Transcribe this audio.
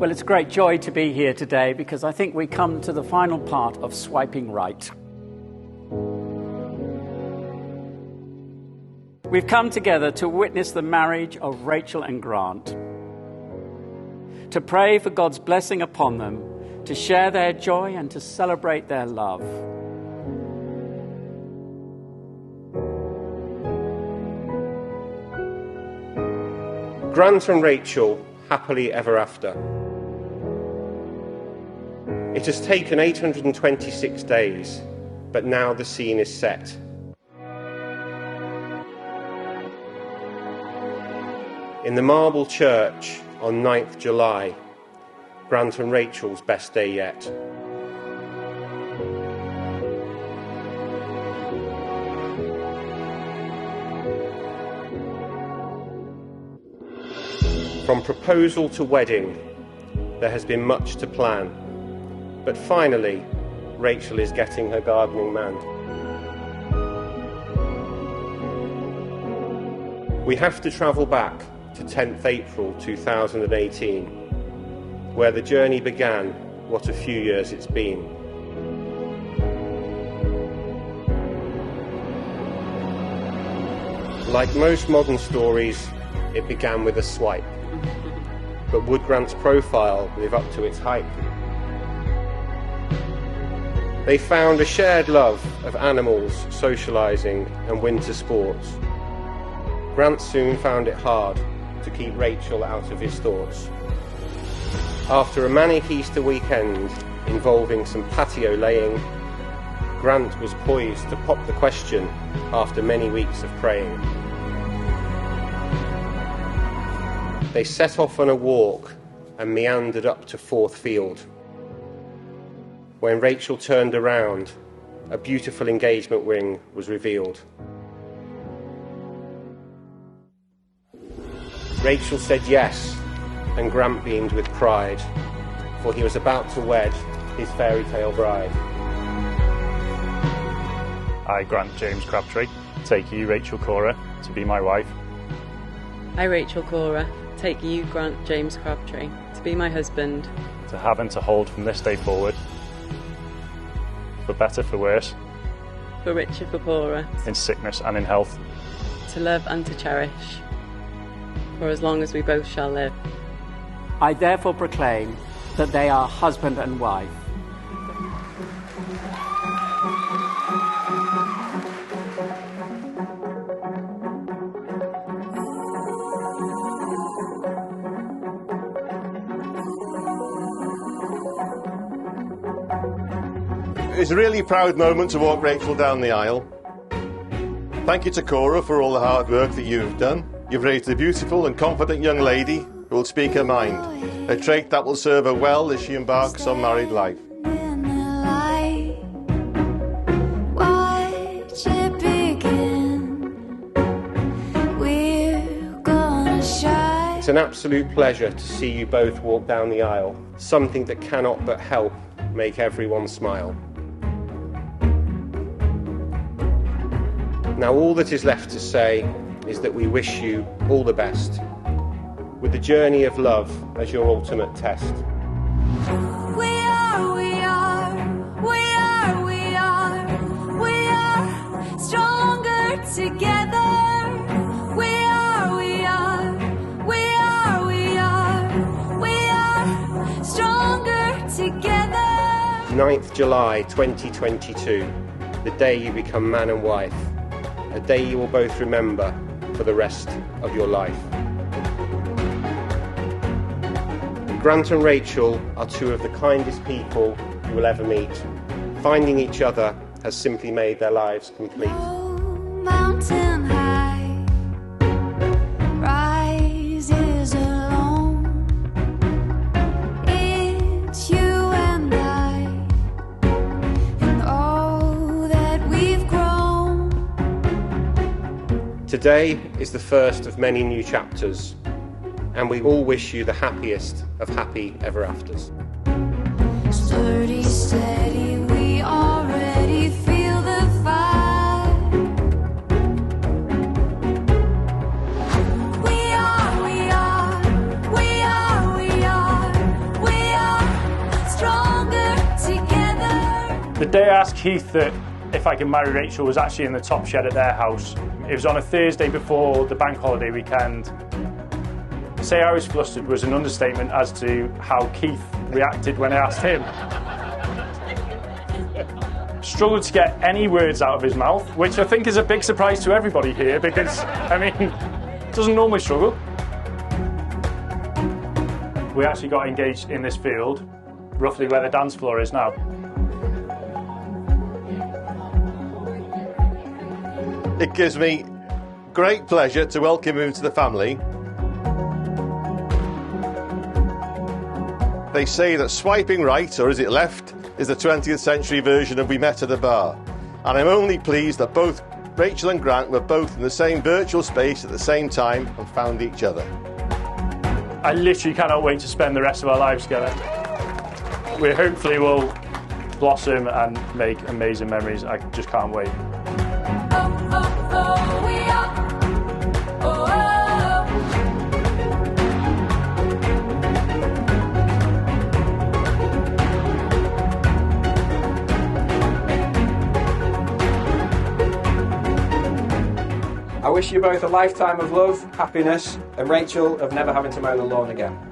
Well, it's a great joy to be here today because I think we come to the final part of Swiping Right. We've come together to witness the marriage of Rachel and Grant, to pray for God's blessing upon them, to share their joy and to celebrate their love. Grant and Rachel, happily ever after. It has taken 826 days, but now the scene is set. In the marble church on 9th July, Grant and Rachel's best day yet. From proposal to wedding, there has been much to plan. But finally, Rachel is getting her gardening man. We have to travel back to 10th April 2018, where the journey began, what a few years it's been. Like most modern stories, it began with a swipe. But would Grant's profile live up to its hype? They found a shared love of animals, socialising and winter sports. Grant soon found it hard to keep Rachel out of his thoughts. After a manic Easter weekend involving some patio laying, Grant was poised to pop the question after many weeks of praying. They set off on a walk and meandered up to Forth Field. When Rachel turned around, a beautiful engagement ring was revealed. Rachel said yes, and Grant beamed with pride, for he was about to wed his fairy tale bride. I, Grant James Crabtree, take you, Rachel Cora, to be my wife. I, Rachel Cora, take you, Grant James Crabtree, to be my husband. To have and to hold from this day forward, for better, for worse, for richer, for poorer, in sickness and in health, to love and to cherish, for as long as we both shall live. I therefore proclaim that they are husband and wife. It's a really proud moment to walk Rachel down the aisle. Thank you to Cora for all the hard work that you've done. You've raised a beautiful and confident young lady who will speak her mind, a trait that will serve her well as she embarks on married life. It's an absolute pleasure to see you both walk down the aisle, something that cannot but help make everyone smile. Now all that is left to say is that we wish you all the best, with the journey of love as your ultimate test. We are stronger together. We are stronger together. 9th July 2022, the day you become man and wife, a day you will both remember for the rest of your life. Grant and Rachel are two of the kindest people you will ever meet. Finding each other has simply made their lives complete. Mountain high rises alone. It's you and I, and all that we've grown. Today is the first of many new chapters, and we all wish you the happiest of happy ever afters. Sturdy, steady, we already feel the fire. We are day I asked Keith that if I could marry Rachel was actually in the top shed at their house. It was on a Thursday before the bank holiday weekend. To say I was flustered was an understatement as to how Keith reacted when I asked him. Struggled to get any words out of his mouth, which I think is a big surprise to everybody here because, I mean, doesn't normally struggle. We actually got engaged in this field, roughly where the dance floor is now. It gives me great pleasure to welcome him to the family. They say that swiping right, or is it left, is the 20th century version of We Met at a Bar. And I'm only pleased that both Rachel and Grant were both in the same virtual space at the same time and found each other. I literally cannot wait to spend the rest of our lives together. We hopefully will blossom and make amazing memories. I just can't wait. I wish you both a lifetime of love, happiness, and Rachel of never having to mow the lawn again.